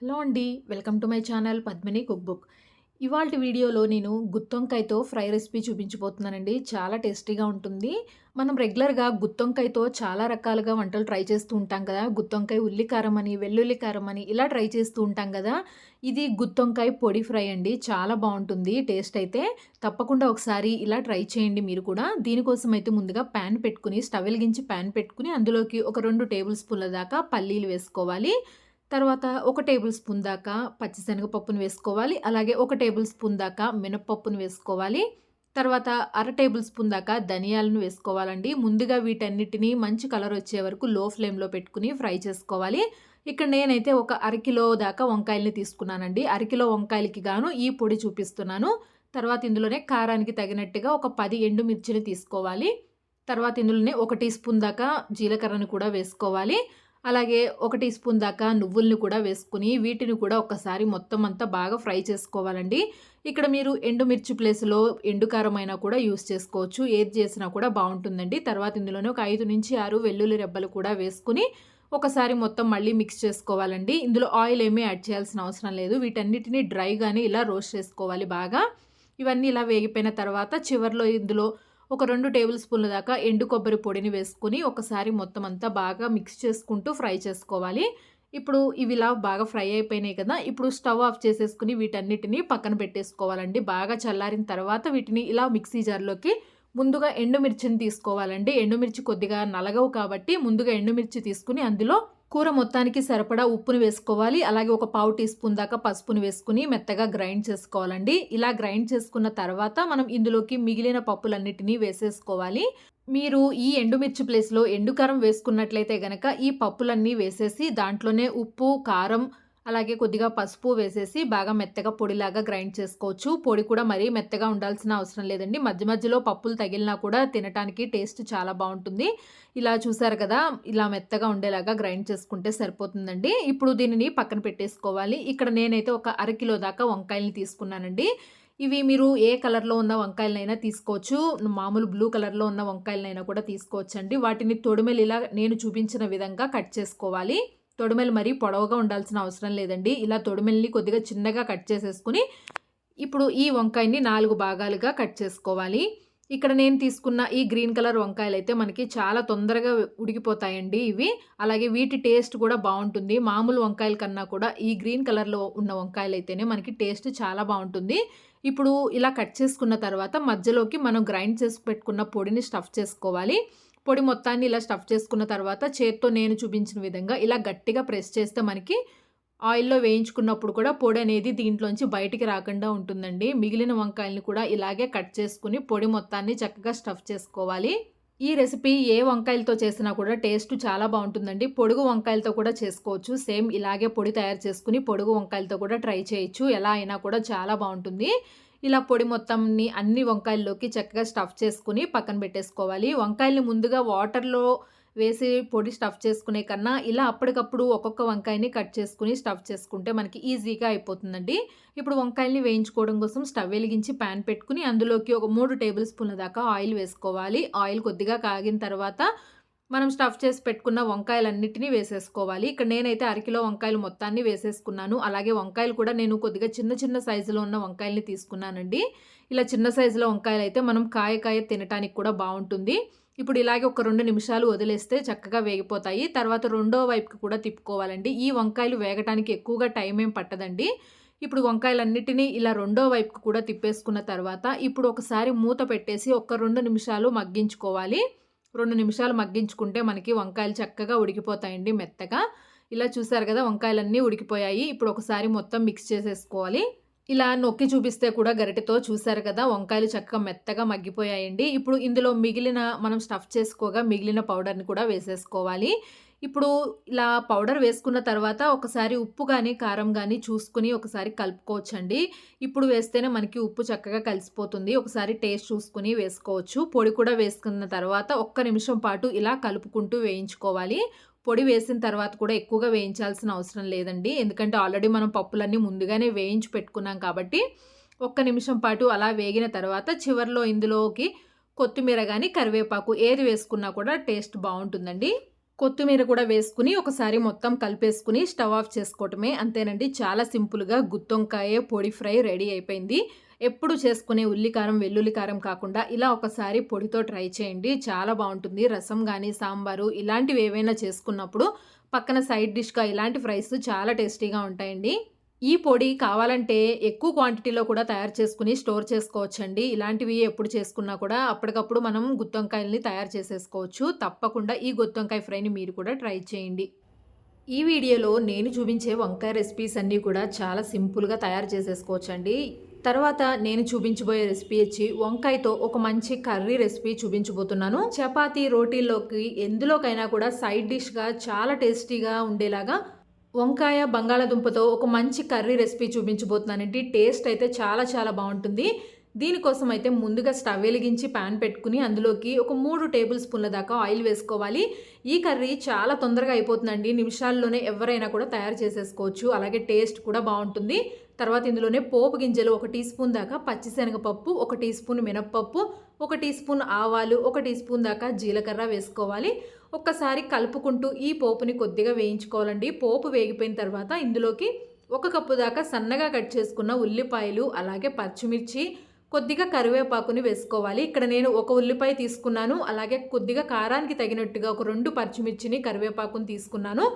Hello అండి. Welcome to my channel Padmini cook book. ఇవాల్టి వీడియోలో నేను గుత్తొంకాయతో ఫ్రై రెసిపీ చూపించబోతున్నానండి. చాలా టేస్టీగా ఉంటుంది. మనం రెగ్యులర్‌గా గుత్తొంకాయతో చాలా రకాలుగా వంటలు ట్రై చేస్తూ ఉంటాం కదా! గుత్తొంకాయ ఉల్లి కారం అని, వెల్లుల్లి కారం అని ఇలా ట్రై చేస్తూ ఉంటాం కదా! ఇది గుత్తొంకాయ పొడి ఫ్రై అండి. చాలా బావుంటుంది టేస్ట్ అయితే. తప్పకుండా ఒకసారి ఇలా ట్రై చేయండి మీరు కూడా. దీనికోసం అయితే ముందుగా పాన్ పెట్టుకొని, స్టవ్ వెలిగించి పాన్ పెట్టుకొని అందులోకి ఒక 2 టేబుల్ స్పూన్ల దాకా పల్లీలు వేసుకోవాలి. తర్వాత ఒక టేబుల్ స్పూన్ దాకా పచ్చిశనగపప్పును వేసుకోవాలి. అలాగే ఒక టేబుల్ స్పూన్ దాకా మినపప్పును వేసుకోవాలి. తర్వాత అర టేబుల్ స్పూన్ దాకా ధనియాలను వేసుకోవాలండి. ముందుగా వీటన్నిటిని మంచి కలర్ వచ్చే వరకు లో ఫ్లేమ్‌లో పెట్టుకొని ఫ్రై చేసుకోవాలి. ఇక్కడ నేనైతే ఒక అరకిలో దాకా వంకాయల్ని తీసుకున్నానండి. అరకిలో వంకాయలకి గాను ఈ పొడి చూపిస్తున్నాను. తర్వాత ఇందులోనే కారానికి తగినట్టుగా ఒక 10 ఎండుమిర్చిని తీసుకోవాలి. తర్వాత ఇందులోనే ఒక టీ స్పూన్ దాకా జీలకర్రను కూడా వేసుకోవాలి. అలాగే ఒక టీ స్పూన్ దాకా నువ్వుల్ని కూడా వేసుకొని వీటిని కూడా ఒక్కసారి మొత్తం అంతా బాగా ఫ్రై చేసుకోవాలండి. ఇక్కడ మీరు ఎండుమిర్చి ప్లేస్‌లో ఎండు కారం అయినా కూడా యూజ్ చేసుకోవచ్చు. ఏది చేసినా కూడా బావుంటుందండి. తర్వాత ఇందులోనే ఒక 5-6 వెల్లుల్లి రెబ్బలు కూడా వేసుకొని ఒకసారి మొత్తం మళ్ళీ మిక్స్ చేసుకోవాలండి. ఇందులో ఆయిల్ ఏమీ యాడ్ చేయాల్సిన అవసరం లేదు. వీటన్నిటిని డ్రైగానే ఇలా రోస్ట్ చేసుకోవాలి బాగా. ఇవన్నీ ఇలా వేగిపోయిన తర్వాత చివర్లో ఇందులో ఒక 2 టేబుల్ స్పూన్ల దాకా ఎండు కొబ్బరి పొడిని వేసుకొని ఒకసారి మొత్తం అంతా బాగా మిక్స్ చేసుకుంటూ ఫ్రై చేసుకోవాలి. ఇప్పుడు ఇవి ఇలా బాగా ఫ్రై అయిపోయినాయి కదా! ఇప్పుడు స్టవ్ ఆఫ్ చేసేసుకొని వీటన్నిటిని పక్కన పెట్టేసుకోవాలండి. బాగా చల్లారిన తర్వాత వీటిని ఇలా మిక్సీ జార్‌లోకి ముందుగా ఎండుమిర్చిని తీసుకోవాలండి. ఎండుమిర్చి కొద్దిగా నలగవు కాబట్టి ముందుగా ఎండుమిర్చి తీసుకొని అందులో కూర మొత్తానికి సరిపడా ఉప్పుని వేసుకోవాలి. అలాగే ఒక పావు టీ స్పూన్ దాకా పసుపుని వేసుకొని మెత్తగా గ్రైండ్ చేసుకోవాలండి. ఇలా గ్రైండ్ చేసుకున్న తర్వాత మనం ఇందులోకి మిగిలిన పప్పులన్నిటిని వేసేసుకోవాలి. మీరు ఈ ఎండుమిర్చి ప్లేస్‌లో ఎండుకారం వేసుకున్నట్లయితే గనక ఈ పప్పులన్నీ వేసేసి దాంట్లోనే ఉప్పు, కారం అలాగే కొద్దిగా పసుపు వేసేసి బాగా మెత్తగా పొడిలాగా గ్రైండ్ చేసుకోవచ్చు. పొడి కూడా మరీ మెత్తగా ఉండాల్సిన అవసరం లేదండి. మధ్య మధ్యలో పప్పులు తగిలినా కూడా తినటానికి టేస్ట్ చాలా బావుంటుంది. ఇలా చూసారు కదా! ఇలా మెత్తగా ఉండేలాగా గ్రైండ్ చేసుకుంటే సరిపోతుందండి. ఇప్పుడు దీనిని పక్కన పెట్టేసుకోవాలి. ఇక్కడ నేనైతే ఒక అరకిలో దాకా వంకాయల్ని తీసుకున్నానండి. ఇవి మీరు ఏ కలర్‌లో ఉన్న వంకాయలనైనా తీసుకోవచ్చు. మామూలు బ్లూ కలర్‌లో ఉన్న వంకాయలనైనా కూడా తీసుకోవచ్చండి. వాటిని తొడిమెలు ఇలా నేను చూపించిన విధంగా కట్ చేసుకోవాలి. తొడిమెలు మరీ పొడవుగా ఉండాల్సిన అవసరం లేదండి. ఇలా తొడిమెల్ని కొద్దిగా చిన్నగా కట్ చేసేసుకొని ఇప్పుడు ఈ వంకాయని 4 భాగాలుగా కట్ చేసుకోవాలి. ఇక్కడ నేను తీసుకున్న ఈ గ్రీన్ కలర్ వంకాయలైతే మనకి చాలా తొందరగా ఉడికిపోతాయండి ఇవి. అలాగే వీటి టేస్ట్ కూడా బావుంటుంది. మామూలు వంకాయల కన్నా కూడా ఈ గ్రీన్ కలర్‌లో ఉన్న వంకాయలైతేనే మనకి టేస్ట్ చాలా బావుంటుంది. ఇప్పుడు ఇలా కట్ చేసుకున్న తర్వాత మధ్యలోకి మనం గ్రైండ్ చేసి పెట్టుకున్న పొడిని స్టఫ్ చేసుకోవాలి. పొడి మొత్తాన్ని ఇలా స్టఫ్ చేసుకున్న తర్వాత చేత్తో నేను చూపించిన విధంగా ఇలా గట్టిగా ప్రెస్ చేస్తే మనకి ఆయిల్‌లో వేయించుకున్నప్పుడు కూడా పొడనేది దీంట్లోంచి బయటికి రాకుండా ఉంటుందండి. మిగిలిన వంకాయలని కూడా ఇలాగే కట్ చేసుకొని పొడి మొత్తాన్ని చక్కగా స్టఫ్ చేసుకోవాలి. ఈ రెసిపీ ఏ వంకాయలతో చేసినా కూడా టేస్ట్ చాలా బావుంటుందండి. పొడుగు వంకాయలతో కూడా చేసుకోవచ్చు. సేమ్ ఇలాగే పొడి తయారు చేసుకొని పొడుగు వంకాయలతో కూడా ట్రై చేయొచ్చు. ఎలా అయినా కూడా చాలా బావుంటుంది. ఇలా పొడి మొత్తంని అన్ని వంకాయల్లోకి చక్కగా స్టఫ్ చేసుకొని పక్కన పెట్టేసుకోవాలి. వంకాయల్ని ముందుగా వాటర్‌లో వేసి పొడి స్టఫ్ చేసుకునే కన్నా ఇలా అప్పటికప్పుడు ఒక్కొక్క వంకాయని కట్ చేసుకొని స్టఫ్ చేసుకుంటే మనకి ఈజీగా అయిపోతుందండి. ఇప్పుడు వంకాయల్ని వేయించుకోవడం కోసం స్టవ్ వెలిగించి పాన్ పెట్టుకొని అందులోకి ఒక 3 టేబుల్ స్పూన్ల దాకా ఆయిల్ వేసుకోవాలి. ఆయిల్ కొద్దిగా కాగిన తర్వాత మనం స్టఫ్ చేసి పెట్టుకున్న వంకాయలన్నిటిని వేసేసుకోవాలి. ఇక్కడ నేనైతే అరకిలో వంకాయలు మొత్తాన్ని వేసేసుకున్నాను. అలాగే వంకాయలు కూడా నేను కొద్దిగా చిన్న చిన్న సైజులో ఉన్న వంకాయల్ని తీసుకున్నానండి. ఇలా చిన్న సైజులో వంకాయలైతే మనం కాయ తినటానికి కూడా బావుంటుంది. ఇప్పుడు ఇలాగే ఒక 2 నిమిషాలు వదిలేస్తే చక్కగా వేగిపోతాయి. తర్వాత రెండో వైపుకి కూడా తిప్పుకోవాలండి. ఈ వంకాయలు వేగటానికి ఎక్కువగా టైం ఏం పట్టదండి. ఇప్పుడు వంకాయలన్నిటిని ఇలా రెండో వైపుకి కూడా తిప్పేసుకున్న తర్వాత ఇప్పుడు ఒకసారి మూత పెట్టేసి ఒక 2 నిమిషాలు మగ్గించుకోవాలి. 2 నిమిషాలు మగ్గించుకుంటే మనకి వంకాయలు చక్కగా ఉడికిపోతాయండి మెత్తగా. ఇలా చూసారు కదా! వంకాయలన్నీ ఉడికిపోయాయి. ఇప్పుడు ఒకసారి మొత్తం మిక్స్ చేసేసుకోవాలి. ఇలా నొక్కి చూపిస్తే కూడా గరిటెతో చూసారు కదా! వంకాయలు చక్కగా మెత్తగా మగ్గిపోయాయండి. ఇప్పుడు ఇందులో మిగిలిన మనం స్టఫ్ చేసుకోగా మిగిలిన పౌడర్‌ని కూడా వేసేసుకోవాలి. ఇప్పుడు ఇలా పౌడర్ వేసుకున్న తర్వాత ఒకసారి ఉప్పు గాని, కారం గాని చూసుకొని ఒకసారి కలుపుకోవచ్చండి. ఇప్పుడు వేస్తేనే మనకి ఉప్పు చక్కగా కలిసిపోతుంది. ఒకసారి టేస్ట్ చూసుకొని వేసుకోవచ్చు. పొడి కూడా వేసుకున్న తర్వాత ఒక్క నిమిషం పాటు ఇలా కలుపుకుంటూ వేయించుకోవాలి. పొడి వేసిన తర్వాత కూడా ఎక్కువగా వేయించాల్సిన అవసరం లేదండి. ఎందుకంటే ఆల్రెడీ మనం పప్పులన్నీ ముందుగానే వేయించి పెట్టుకున్నాం కాబట్టి ఒక్క నిమిషం పాటు అలా వేగిన తర్వాత చివర్లో ఇందులోకి కొత్తిమీర గాని, కరివేపాకు ఏది వేసుకున్నా కూడా టేస్ట్ బావుంటుందండి. కొత్తిమీర కూడా వేసుకుని ఒకసారి మొత్తం కలిపేసుకుని స్టవ్ ఆఫ్ చేసుకోవటమే. అంతేనండి. చాలా సింపుల్‌గా గుత్తొంకాయ పొడి ఫ్రై రెడీ అయిపోయింది. ఎప్పుడు చేసుకునే ఉల్లి కారం, వెల్లుల్లి కారం కాకుండా ఇలా ఒకసారి పొడితో ట్రై చేయండి. చాలా బావుంటుంది. రసం గానీ, సాంబారు ఇలాంటివి ఏవైనా చేసుకున్నప్పుడు పక్కన సైడ్ డిష్‌గా ఇలాంటి ఫ్రైస్ చాలా టేస్టీగా ఉంటాయండి. ఈ పొడి కావాలంటే ఎక్కువ క్వాంటిటీలో కూడా తయారు చేసుకొని స్టోర్ చేసుకోవచ్చండి. ఇలాంటివి ఎప్పుడు చేసుకున్నా కూడా అప్పటికప్పుడు మనం గుత్తొంకాయల్ని తయారు చేసేసుకోవచ్చు. తప్పకుండా ఈ గుత్తొంకాయ ఫ్రైని మీరు కూడా ట్రై చేయండి. ఈ వీడియోలో నేను చూపించే వంకాయ రెసిపీస్ అన్నీ కూడా చాలా సింపుల్‌గా తయారు చేసేసుకోవచ్చండి. తర్వాత నేను చూపించబోయే రెసిపీ వచ్చి వంకాయతో ఒక మంచి కర్రీ రెసిపీ చూపించబోతున్నాను. చపాతీ, రోటీల్లోకి ఎందులోకైనా కూడా సైడ్ డిష్‌గా చాలా టేస్టీగా ఉండేలాగా వంకాయ, బంగాళాదుంపతో ఒక మంచి కర్రీ రెసిపీ చూపించబోతున్నానండి. టేస్ట్ అయితే చాలా చాలా బావుంటుంది. దీనికోసం అయితే ముందుగా స్టవ్ వెలిగించి పాన్ పెట్టుకుని అందులోకి ఒక 3 టేబుల్ స్పూన్ల దాకా ఆయిల్ వేసుకోవాలి. ఈ కర్రీ చాలా తొందరగా అయిపోతుందండి. నిమిషాల్లోనే ఎవరైనా కూడా తయారు చేసేసుకోవచ్చు. అలాగే టేస్ట్ కూడా బావుంటుంది. తర్వాత ఇందులోనే పోపు గింజలు 1 టీ స్పూన్ దాకా పచ్చిశనగపప్పు, 1 టీ స్పూన్ మినప్పప్పు, 1 టీ స్పూన్ ఆవాలు, 1 టీ స్పూన్ దాకా జీలకర్ర వేసుకోవాలి. ఒక్కసారి కలుపుకుంటూ ఈ పోపుని కొద్దిగా వేయించుకోవాలండి. పోపు వేగిపోయిన తర్వాత ఇందులోకి 1 కప్పు దాకా సన్నగా కట్ చేసుకున్న ఉల్లిపాయలు, అలాగే పచ్చిమిర్చి, కొద్దిగా కరివేపాకుని వేసుకోవాలి. ఇక్కడ నేను 1 ఉల్లిపాయ తీసుకున్నాను. అలాగే కొద్దిగా కారానికి తగినట్టుగా ఒక 2 పచ్చిమిర్చిని, కరివేపాకుని తీసుకున్నాను.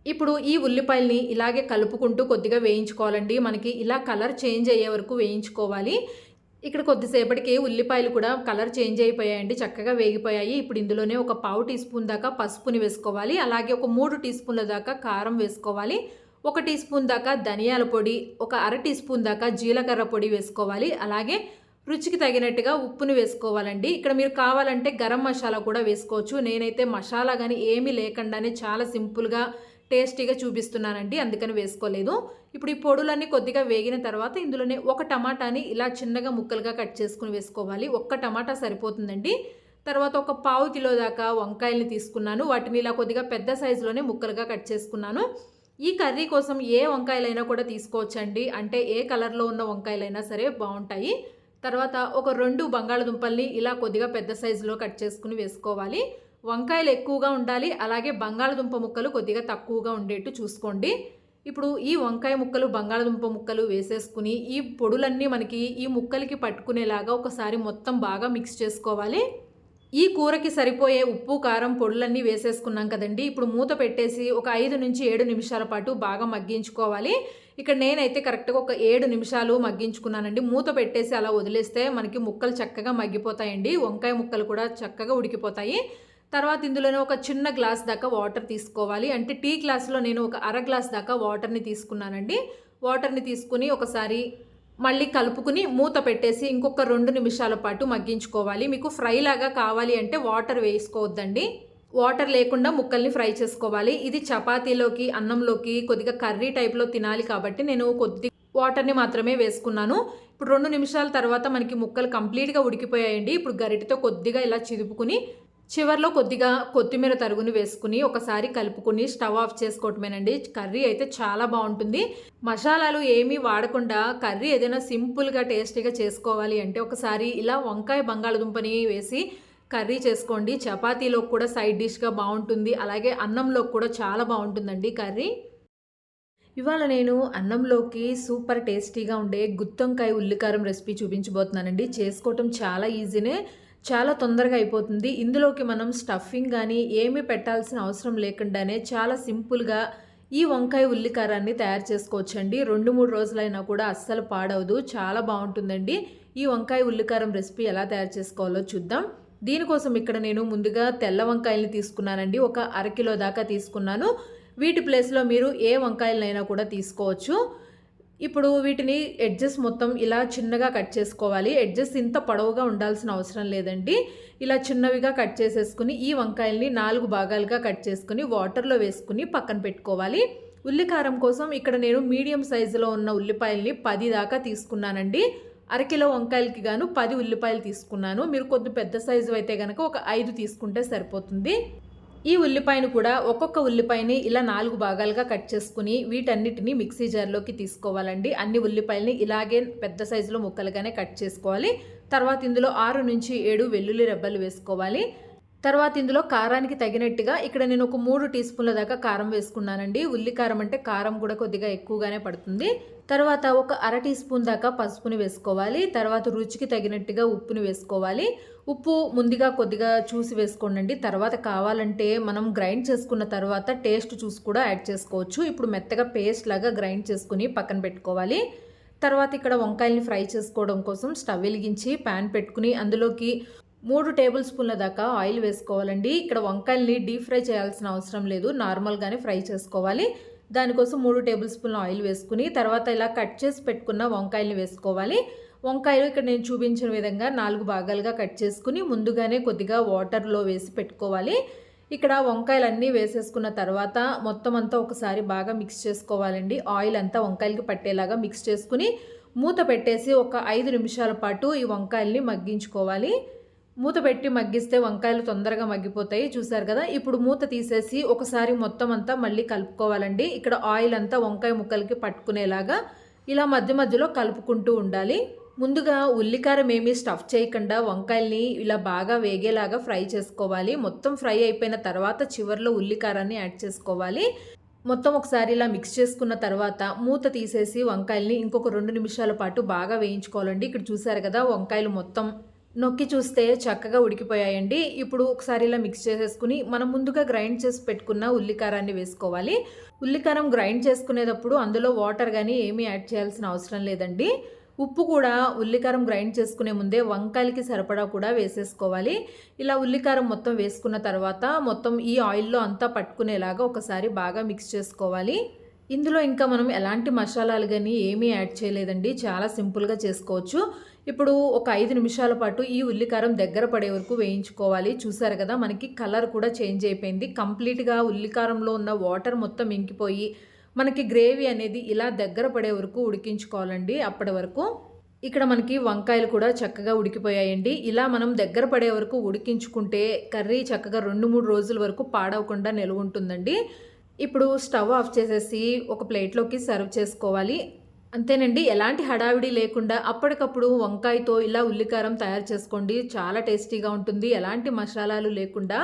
ఇప్పుడు ఈ ఉల్లిపాయల్ని ఇలాగే కలుపుకుంటూ కొద్దిగా వేయించుకోవాలండి. మనకి ఇలా కలర్ చేంజ్ అయ్యే వరకు వేయించుకోవాలి. ఇక్కడ కొద్దిసేపటికి ఉల్లిపాయలు కూడా కలర్ చేంజ్ అయిపోయాయండి. చక్కగా వేగిపోయాయి. ఇప్పుడు ఇందులోనే ఒక పావు టీ స్పూన్ దాకా పసుపుని వేసుకోవాలి. అలాగే ఒక 3 టీ స్పూన్ల దాకా కారం వేసుకోవాలి. 1 టీ స్పూన్ దాకా ధనియాల పొడి, ఒక అర టీ స్పూన్ దాకా జీలకర్ర పొడి వేసుకోవాలి. అలాగే రుచికి తగినట్టుగా ఉప్పుని వేసుకోవాలండి. ఇక్కడ మీరు కావాలంటే గరం మసాలా కూడా వేసుకోవచ్చు. నేనైతే మసాలా కానీ ఏమీ లేకుండానే చాలా సింపుల్గా టేస్టీగా చూపిస్తున్నానండి, అందుకని వేసుకోలేదు. ఇప్పుడు ఈ పొడులన్నీ కొద్దిగా వేగిన తర్వాత ఇందులోనే ఒక టమాటాని ఇలా చిన్నగా ముక్కలుగా కట్ చేసుకుని వేసుకోవాలి. ఒక్క టమాటా సరిపోతుందండి. తర్వాత ఒక పావు కిలో దాకా వంకాయల్ని తీసుకున్నాను. వాటిని ఇలా కొద్దిగా పెద్ద సైజులోనే ముక్కలుగా కట్ చేసుకున్నాను. ఈ కర్రీ కోసం ఏ వంకాయలైనా కూడా తీసుకోవచ్చండి. అంటే ఏ కలర్లో ఉన్న వంకాయలైనా సరే బాగుంటాయి. తర్వాత ఒక 2 బంగాళదుంపల్ని ఇలా కొద్దిగా పెద్ద సైజులో కట్ చేసుకుని వేసుకోవాలి. వంకాయలు ఎక్కువగా ఉండాలి. అలాగే బంగాళదుంప ముక్కలు కొద్దిగా తక్కువగా ఉండేట్టు చూసుకోండి. ఇప్పుడు ఈ వంకాయ ముక్కలు, బంగాళదుంప ముక్కలు వేసేసుకుని ఈ పొడులన్నీ మనకి ఈ ముక్కలకి పట్టుకునేలాగా ఒకసారి మొత్తం బాగా మిక్స్ చేసుకోవాలి. ఈ కూరకి సరిపోయే ఉప్పు, కారం, పొడులన్నీ వేసేసుకున్నాం కదండి. ఇప్పుడు మూత పెట్టేసి ఒక 5 నుంచి 7 నిమిషాల పాటు బాగా మగ్గించుకోవాలి. ఇక్కడ నేనైతే కరెక్ట్గా ఒక 7 నిమిషాలు మగ్గించుకున్నానండి. మూత పెట్టేసి అలా వదిలేస్తే మనకి ముక్కలు చక్కగా మగ్గిపోతాయండి. వంకాయ ముక్కలు కూడా చక్కగా ఉడికిపోతాయి. తర్వాత ఇందులోనే ఒక చిన్న గ్లాస్ దాకా వాటర్ తీసుకోవాలి. అంటే టీ గ్లాస్లో నేను ఒక అర గ్లాస్ దాకా వాటర్ని తీసుకున్నానండి. వాటర్ని తీసుకుని ఒకసారి మళ్ళీ కలుపుకుని మూత పెట్టేసి ఇంకొక 2 నిమిషాల పాటు మగ్గించుకోవాలి. మీకు ఫ్రై లాగా కావాలి అంటే వాటర్ వేసుకోవద్దండి. వాటర్ లేకుండా ముక్కల్ని ఫ్రై చేసుకోవాలి. ఇది చపాతీలోకి, అన్నంలోకి కొద్దిగా కర్రీ టైప్లో తినాలి కాబట్టి నేను కొద్ది వాటర్ని మాత్రమే వేసుకున్నాను. ఇప్పుడు 2 నిమిషాల తర్వాత మనకి ముక్కలు కంప్లీట్గా ఉడికిపోయాయండి. ఇప్పుడు గరిటెతో కొద్దిగా ఇలా చిదుపుకుని చివర్లో కొద్దిగా కొత్తిమీర తరుగుని వేసుకుని ఒకసారి కలుపుకొని స్టవ్ ఆఫ్ చేసుకోవటమేనండి. కర్రీ అయితే చాలా బాగుంటుంది. మసాలాలు ఏమీ వాడకుండా కర్రీ ఏదైనా సింపుల్గా టేస్టీగా చేసుకోవాలి అంటే ఒకసారి ఇలా వంకాయ బంగాళదుంపని వేసి కర్రీ చేసుకోండి. చపాతీలోకి కూడా సైడ్ డిష్గా బాగుంటుంది. అలాగే అన్నంలోకి కూడా చాలా బాగుంటుందండి కర్రీ. ఇవాళ నేను అన్నంలోకి సూపర్ టేస్టీగా ఉండే గుత్తొంకాయ ఉల్లికారం రెసిపీ చూపించబోతున్నానండి. చేసుకోవటం చాలా ఈజీనే, చాలా తొందరగా అయిపోతుంది. ఇందులోకి మనం స్టఫింగ్ కానీ ఏమీ పెట్టాల్సిన అవసరం లేకుండానే చాలా సింపుల్గా ఈ వంకాయ ఉల్లికారాన్ని తయారు చేసుకోవచ్చండి. 2-3 రోజులైనా కూడా అస్సలు పాడవదు. చాలా బాగుంటుందండి. ఈ వంకాయ ఉల్లికారం రెసిపీ ఎలా తయారు చేసుకోవాలో చూద్దాం. దీనికోసం ఇక్కడ నేను ముందుగా తెల్ల వంకాయల్ని తీసుకున్నానండి. ఒక అరకిలో దాకా తీసుకున్నాను. వీటి ప్లేస్లో మీరు ఏ వంకాయలైనా కూడా తీసుకోవచ్చు. ఇప్పుడు వీటిని ఎడ్జెస్ మొత్తం ఇలా చిన్నగా కట్ చేసుకోవాలి. ఎడ్జెస్ ఇంత పొడవుగా ఉండాల్సిన అవసరం లేదండి. ఇలా చిన్నవిగా కట్ చేసేసుకుని ఈ వంకాయల్ని 4 భాగాలుగా కట్ చేసుకుని వాటర్లో వేసుకుని పక్కన పెట్టుకోవాలి. ఉల్లికారం కోసం ఇక్కడ నేను మీడియం సైజులో ఉన్న ఉల్లిపాయల్ని 10 దాకా తీసుకున్నానండి. అరకిలో వంకాయలకి గాను 10 ఉల్లిపాయలు తీసుకున్నాను. మీరు కొద్ది పెద్ద సైజు అయితే కనుక ఒక 5 తీసుకుంటే సరిపోతుంది. ఈ ఉల్లిపాయను కూడా ఒక్కొక్క ఉల్లిపాయని ఇలా 4 భాగాలుగా కట్ చేసుకుని వీటన్నిటిని మిక్సీ జార్లోకి తీసుకోవాలండి. అన్ని ఉల్లిపాయలని ఇలాగే పెద్ద సైజులో ముక్కలుగానే కట్ చేసుకోవాలి. తర్వాత ఇందులో 6 నుంచి 7 వెల్లుల్లి రెబ్బలు వేసుకోవాలి. తర్వాత ఇందులో కారానికి తగినట్టుగా ఇక్కడ నేను ఒక 3 టీ స్పూన్ల దాకా కారం వేసుకున్నానండి. ఉల్లి కారం అంటే కారం కూడా కొద్దిగా ఎక్కువగానే పడుతుంది. తర్వాత ఒక అర టీ స్పూన్ దాకా పసుపుని వేసుకోవాలి. తర్వాత రుచికి తగినట్టుగా ఉప్పుని వేసుకోవాలి. ఉప్పు ముందుగా కొద్దిగా చూసి వేసుకోండి. తర్వాత కావాలంటే మనం గ్రైండ్ చేసుకున్న తర్వాత టేస్ట్ చూసి కూడా యాడ్ చేసుకోవచ్చు. ఇప్పుడు మెత్తగా పేస్ట్ లాగా గ్రైండ్ చేసుకుని పక్కన పెట్టుకోవాలి. తర్వాత ఇక్కడ వంకాయల్ని ఫ్రై చేసుకోవడం కోసం స్టవ్ వెలిగించి ప్యాన్ పెట్టుకుని అందులోకి 3 టేబుల్ స్పూన్ల దాకా ఆయిల్ వేసుకోవాలండి. ఇక్కడ వంకాయల్ని డీప్ ఫ్రై చేయాల్సిన అవసరం లేదు, నార్మల్గానే ఫ్రై చేసుకోవాలి. దానికోసం 3 టేబుల్ స్పూన్ల ఆయిల్ వేసుకుని తర్వాత ఇలా కట్ చేసి పెట్టుకున్న వంకాయల్ని వేసుకోవాలి. వంకాయలు ఇక్కడ నేను చూపించిన విధంగా 4 భాగాలుగా కట్ చేసుకుని ముందుగానే కొద్దిగా వాటర్లో వేసి పెట్టుకోవాలి. ఇక్కడ వంకాయలన్నీ వేసేసుకున్న తర్వాత మొత్తం అంతా ఒకసారి బాగా మిక్స్ చేసుకోవాలండి. ఆయిల్ అంతా వంకాయలకి పట్టేలాగా మిక్స్ చేసుకుని మూత పెట్టేసి ఒక 5 నిమిషాల పాటు ఈ వంకాయల్ని మగ్గించుకోవాలి. మూత పెట్టి మగ్గిస్తే వంకాయలు తొందరగా మగ్గిపోతాయి. చూసారు కదా, ఇప్పుడు మూత తీసేసి ఒకసారి మొత్తం అంతా మళ్ళీ కలుపుకోవాలండి. ఇక్కడ ఆయిల్ అంతా వంకాయ ముక్కలకి పట్టుకునేలాగా ఇలా మధ్య మధ్యలో కలుపుకుంటూ ఉండాలి. ముందుగా ఉల్లికారం ఏమీ స్టఫ్ చేయకుండా వంకాయల్ని ఇలా బాగా వేగేలాగా ఫ్రై చేసుకోవాలి. మొత్తం ఫ్రై అయిపోయిన తర్వాత చివరిలో ఉల్లికారాన్ని యాడ్ చేసుకోవాలి. మొత్తం ఒకసారి ఇలా మిక్స్ చేసుకున్న తర్వాత మూత తీసేసి వంకాయల్ని ఇంకొక 2 నిమిషాల పాటు బాగా వేయించుకోవాలండి. ఇక్కడ చూసారు కదా, వంకాయలు మొత్తం నొక్కి చూస్తే చక్కగా ఉడికిపోయాయండి. ఇప్పుడు ఒకసారి ఇలా మిక్స్ చేసేసుకుని మనం ముందుగా గ్రైండ్ చేసి పెట్టుకున్న ఉల్లికారాన్ని వేసుకోవాలి. ఉల్లికారం గ్రైండ్ చేసుకునేటప్పుడు అందులో వాటర్ కానీ ఏమీ యాడ్ చేయాల్సిన అవసరం లేదండి. ఉప్పు కూడా ఉల్లికారం గ్రైండ్ చేసుకునే ముందే వంకాయలకి సరిపడా కూడా వేసేసుకోవాలి. ఇలా ఉల్లికారం మొత్తం వేసుకున్న తర్వాత మొత్తం ఈ ఆయిల్లో అంతా పట్టుకునేలాగా ఒకసారి బాగా మిక్స్ చేసుకోవాలి. ఇందులో ఇంకా మనం ఎలాంటి మసాలాలు కానీ ఏమీ యాడ్ చేయలేదండి, చాలా సింపుల్గా చేసుకోవచ్చు. ఇప్పుడు ఒక 5 నిమిషాల పాటు ఈ ఉల్లికారం దగ్గర పడే వరకు వేయించుకోవాలి. చూసారు కదా, మనకి కలర్ కూడా చేంజ్ అయిపోయింది. కంప్లీట్గా ఉల్లికారంలో ఉన్న వాటర్ మొత్తం ఇంకిపోయి మనకి గ్రేవీ అనేది ఇలా దగ్గర పడే వరకు ఉడికించుకోవాలండి. అప్పటి వరకు ఇక్కడ మనకి వంకాయలు కూడా చక్కగా ఉడికిపోయాయండి. ఇలా మనం దగ్గర పడే వరకు ఉడికించుకుంటే కర్రీ చక్కగా 2-3 రోజుల వరకు పాడవకుండా నిల్వ ఉంటుందండి. ఇప్పుడు స్టవ్ ఆఫ్ చేసేసి ఒక ప్లేట్లోకి సర్వ్ చేసుకోవాలి. అంతేనండి, ఎలాంటి హడావిడి లేకుండా అప్పటికప్పుడు వంకాయతో ఇలా ఉల్లికారం తయారు చేసుకోండి. చాలా టేస్టీగా ఉంటుంది. ఎలాంటి మసాలాలు లేకుండా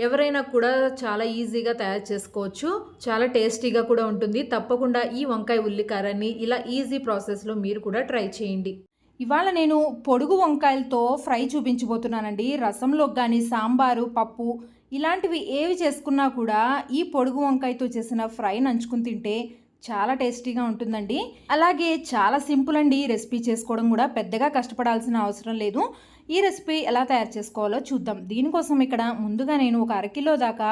ఎవరైనా కూడా చాలా ఈజీగా తయారు చేసుకోవచ్చు. చాలా టేస్టీగా కూడా ఉంటుంది. తప్పకుండా ఈ వంకాయ ఉల్లికారాన్ని ఇలా ఈజీ ప్రాసెస్లో మీరు కూడా ట్రై చేయండి. ఇవాళ నేను పొడుగు వంకాయలతో ఫ్రై చూపించబోతున్నానండి. రసంలోకి కానీ సాంబారు, పప్పు ఇలాంటివి ఏవి చేసుకున్నా కూడా ఈ పొడుగు వంకాయతో చేసిన ఫ్రై నంచుకుని తింటే చాలా టేస్టీగా ఉంటుందండి. అలాగే చాలా సింపుల్ అండి. ఈ రెసిపీ చేసుకోవడం కూడా పెద్దగా కష్టపడాల్సిన అవసరం లేదు. ఈ రెసిపీ ఎలా తయారు చేసుకోవాలో చూద్దాం. దీనికోసం ఇక్కడ ముందుగా నేను ఒక 1/2 కిలో దాకా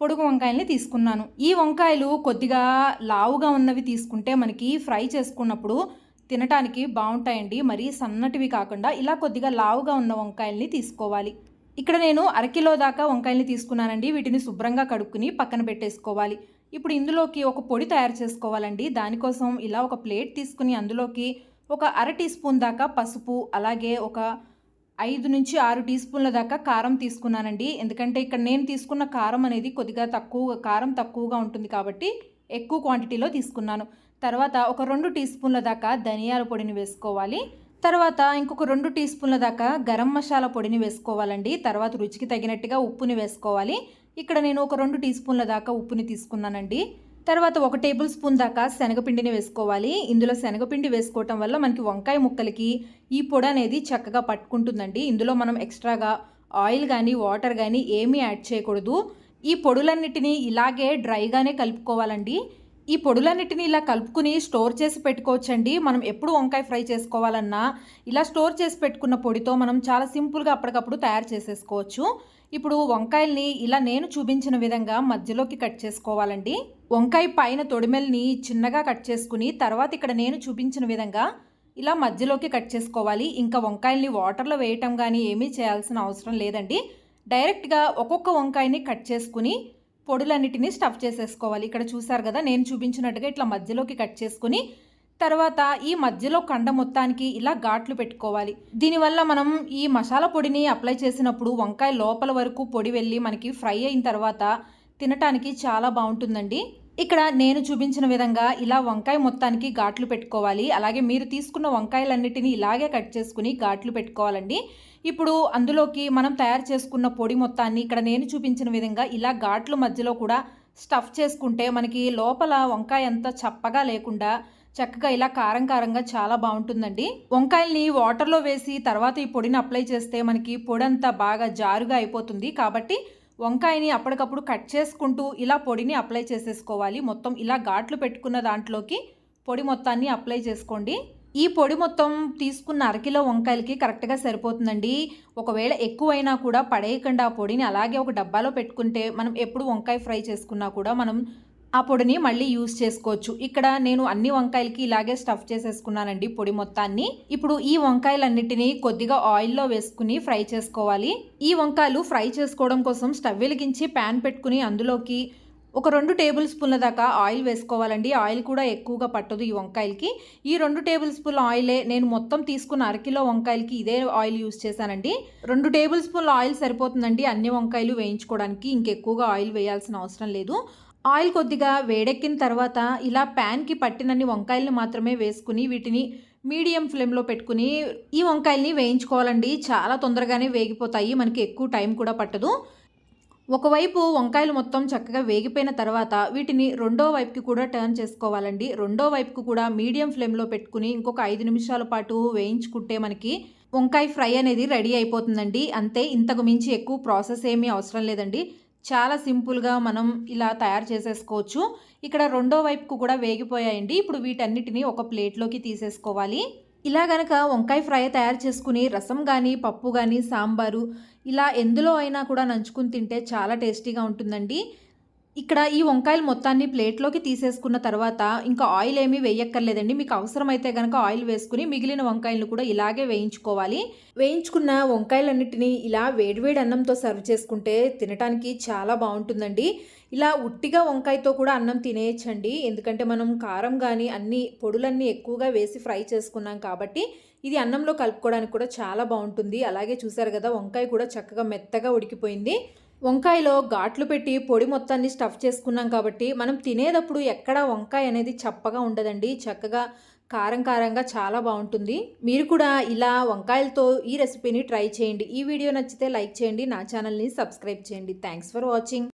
పొడుగు వంకాయల్ని తీసుకున్నాను. ఈ వంకాయలు కొద్దిగా లావుగా ఉన్నవి తీసుకుంటే మనకి ఫ్రై చేసుకున్నప్పుడు తినటానికి బాగుంటాయండి. మరీ సన్నటివి కాకుండా ఇలా కొద్దిగా లావుగా ఉన్న వంకాయల్ని తీసుకోవాలి. ఇక్కడ నేను 1/2 కిలో దాకా వంకాయల్ని తీసుకున్నానండి. వీటిని శుభ్రంగా కడుక్కుని పక్కన పెట్టేసుకోవాలి. ఇప్పుడు ఇందులోకి ఒక పొడి తయారు చేసుకోవాలండి. దానికోసం ఇలా ఒక ప్లేట్ తీసుకుని అందులోకి ఒక అర టీ స్పూన్ దాకా పసుపు, అలాగే ఒక 5 నుంచి 6 టీ స్పూన్ల దాకా కారం తీసుకున్నానండి. ఎందుకంటే ఇక్కడ నేను తీసుకున్న కారం అనేది కొద్దిగా కారం తక్కువగా ఉంటుంది కాబట్టి ఎక్కువ క్వాంటిటీలో తీసుకున్నాను. తర్వాత ఒక 2 టీ స్పూన్ల దాకా ధనియాల పొడిని వేసుకోవాలి. తర్వాత ఇంకొక 2 టీ స్పూన్ల దాకా గరం మసాలా పొడిని వేసుకోవాలండి. తర్వాత రుచికి తగినట్టుగా ఉప్పుని వేసుకోవాలి. ఇక్కడ నేను ఒక 2 టీ స్పూన్ల దాకా ఉప్పుని తీసుకున్నానండి. తర్వాత 1 టేబుల్ స్పూన్ దాకా శనగపిండిని వేసుకోవాలి. ఇందులో శనగపిండి వేసుకోవటం వల్ల మనకి వంకాయ ముక్కలకి ఈ పొడి అనేది చక్కగా పట్టుకుంటుందండి. ఇందులో మనం ఎక్స్ట్రాగా ఆయిల్ కానీ వాటర్ కానీ ఏమీ యాడ్ చేయకూడదు. ఈ పొడులన్నిటినీ ఇలాగే డ్రైగానే కలుపుకోవాలండి. ఈ పొడులన్నిటిని ఇలా కలుపుకుని స్టోర్ చేసి పెట్టుకోవచ్చండి. మనం ఎప్పుడు వంకాయ ఫ్రై చేసుకోవాలన్నా ఇలా స్టోర్ చేసి పెట్టుకున్న పొడితో మనం చాలా సింపుల్గా అప్పటికప్పుడు తయారు చేసేసుకోవచ్చు. ఇప్పుడు వంకాయల్ని ఇలా నేను చూపించిన విధంగా మధ్యలోకి కట్ చేసుకోవాలండి. వంకాయ పైన తొడిమెల్ని చిన్నగా కట్ చేసుకుని తర్వాత ఇక్కడ నేను చూపించిన విధంగా ఇలా మధ్యలోకి కట్ చేసుకోవాలి. ఇంకా వంకాయల్ని వాటర్లో వేయటం కానీ ఏమీ చేయాల్సిన అవసరం లేదండి. డైరెక్ట్గా ఒక్కొక్క వంకాయని కట్ చేసుకుని పొడులన్నిటిని స్టఫ్ చేసేసుకోవాలి. ఇక్కడ చూసారు కదా, నేను చూపించినట్టుగా ఇట్లా మధ్యలోకి కట్ చేసుకుని తర్వాత ఈ మధ్యలో కండ మొత్తానికి ఇలా ఘాట్లు పెట్టుకోవాలి. దీనివల్ల మనం ఈ మసాలా పొడిని అప్లై చేసినప్పుడు వంకాయ లోపల వరకు పొడి వెళ్ళి మనకి ఫ్రై అయిన తర్వాత తినటానికి చాలా బాగుంటుందండి. ఇక్కడ నేను చూపించిన విధంగా ఇలా వంకాయ మొత్తానికి ఘాట్లు పెట్టుకోవాలి. అలాగే మీరు తీసుకున్న వంకాయలన్నిటిని ఇలాగే కట్ చేసుకుని ఘాట్లు పెట్టుకోవాలండి. ఇప్పుడు అందులోకి మనం తయారు చేసుకున్న పొడి మొత్తాన్ని ఇక్కడ నేను చూపించిన విధంగా ఇలా ఘాట్ల మధ్యలో కూడా స్టఫ్ చేసుకుంటే మనకి లోపల వంకాయ అంతా చప్పగా లేకుండా చక్కగా ఇలా కారం కారంగా చాలా బాగుంటుందండి. వంకాయల్ని వాటర్లో వేసి తర్వాత ఈ పొడిని అప్లై చేస్తే మనకి పొడి అంతా బాగా జారుగా అయిపోతుంది. కాబట్టి వంకాయని అప్పటికప్పుడు కట్ చేసుకుంటూ ఇలా పొడిని అప్లై చేసేసుకోవాలి. మొత్తం ఇలా ఘాట్లు పెట్టుకున్న దాంట్లోకి పొడి మొత్తాన్ని అప్లై చేసుకోండి. ఈ పొడి మొత్తం తీసుకున్న అరకిలో వంకాయలకి కరెక్ట్గా సరిపోతుందండి. ఒకవేళ ఎక్కువైనా కూడా పడేయకుండా ఆ పొడిని అలాగే ఒక డబ్బాలో పెట్టుకుంటే మనం ఎప్పుడు వంకాయ ఫ్రై చేసుకున్నా కూడా మనం ఆ పొడిని మళ్ళీ యూజ్ చేసుకోవచ్చు. ఇక్కడ నేను అన్ని వంకాయలకి ఇలాగే స్టఫ్ చేసేసుకున్నానండి పొడి మొత్తాన్ని. ఇప్పుడు ఈ వంకాయలన్నిటినీ కొద్దిగా ఆయిల్లో వేసుకుని ఫ్రై చేసుకోవాలి. ఈ వంకాయలు ఫ్రై చేసుకోవడం కోసం స్టవ్ వెలిగించి ప్యాన్ పెట్టుకుని అందులోకి ఒక 2 టేబుల్ స్పూన్ల దాకా ఆయిల్ వేసుకోవాలండి. ఆయిల్ కూడా ఎక్కువగా పట్టదు ఈ వంకాయలకి. ఈ 2 టేబుల్ స్పూన్ల ఆయిలే నేను మొత్తం తీసుకున్న అరకిలో వంకాయలకి ఇదే ఆయిల్ యూజ్ చేశానండి. 2 టేబుల్ స్పూన్ల ఆయిల్ సరిపోతుందండి అన్ని వంకాయలు వేయించుకోవడానికి. ఇంకెక్కువగా ఆయిల్ వేయాల్సిన అవసరం లేదు. ఆయిల్ కొద్దిగా వేడెక్కిన తర్వాత ఇలా ప్యాన్కి పట్టినన్ని వంకాయల్ని మాత్రమే వేసుకుని వీటిని మీడియం ఫ్లేమ్లో పెట్టుకుని ఈ వంకాయల్ని వేయించుకోవాలండి. చాలా తొందరగానే వేగిపోతాయి, మనకి ఎక్కువ టైం కూడా పట్టదు. ఒకవైపు వంకాయలు మొత్తం చక్కగా వేగిపోయిన తర్వాత వీటిని రెండో వైపుకి కూడా టర్న్ చేసుకోవాలండి. రెండో వైపుకు కూడా మీడియం ఫ్లేమ్లో పెట్టుకుని ఇంకొక 5 నిమిషాల పాటు వేయించుకుంటే మనకి వంకాయ ఫ్రై అనేది రెడీ అయిపోతుందండి. అంతే, ఇంతకు మించి ఎక్కువ ప్రాసెస్ ఏమీ అవసరం లేదండి. చాలా సింపుల్గా మనం ఇలా తయారు చేసేసుకోవచ్చు. ఇక్కడ రెండో వైపుకు కూడా వేగిపోయాయండి. ఇప్పుడు వీటన్నిటిని ఒక ప్లేట్లోకి తీసేసుకోవాలి. ఇలా గనక వంకాయ ఫ్రై తయారు చేసుకుని రసం కానీ పప్పు కానీ సాంబారు ఇలా ఎందులో అయినా కూడా నంచుకుని తింటే చాలా టేస్టీగా ఉంటుందండి. ఇక్కడ ఈ వంకాయలు మొత్తాన్ని ప్లేట్లోకి తీసేసుకున్న తర్వాత ఇంకా ఆయిల్ ఏమీ వేయక్కర్లేదండి. మీకు అవసరమైతే కనుక ఆయిల్ వేసుకుని మిగిలిన వంకాయలను కూడా ఇలాగే వేయించుకోవాలి. వేయించుకున్న వంకాయలన్నిటినీ ఇలా వేడివేడి అన్నంతో సర్వ్ చేసుకుంటే తినడానికి చాలా బాగుంటుందండి. ఇలా ఉట్టిగా వంకాయతో కూడా అన్నం తినేయచ్చండి. ఎందుకంటే మనం కారం కానీ అన్ని పొడులన్నీ ఎక్కువగా వేసి ఫ్రై చేసుకున్నాం కాబట్టి ఇది అన్నంలో కలుపుకోవడానికి కూడా చాలా బాగుంటుంది. అలాగే చూసారు కదా, వంకాయ కూడా చక్కగా మెత్తగా ఉడికిపోయింది. వంకాయలో ఘాట్లు పెట్టి పొడి మొత్తాన్ని స్టఫ్ చేసుకున్నాం కాబట్టి మనం తినేటప్పుడు ఎక్కడ వంకాయ అనేది చప్పగా ఉండదండి. చక్కగా కారం కారంగా చాలా బాగుంటుంది. మీరు కూడా ఇలా వంకాయలతో ఈ రెసిపీని ట్రై చేయండి. ఈ వీడియో నచ్చితే లైక్ చేయండి, నా ఛానల్ని సబ్స్క్రైబ్ చేయండి. Thanks for watching.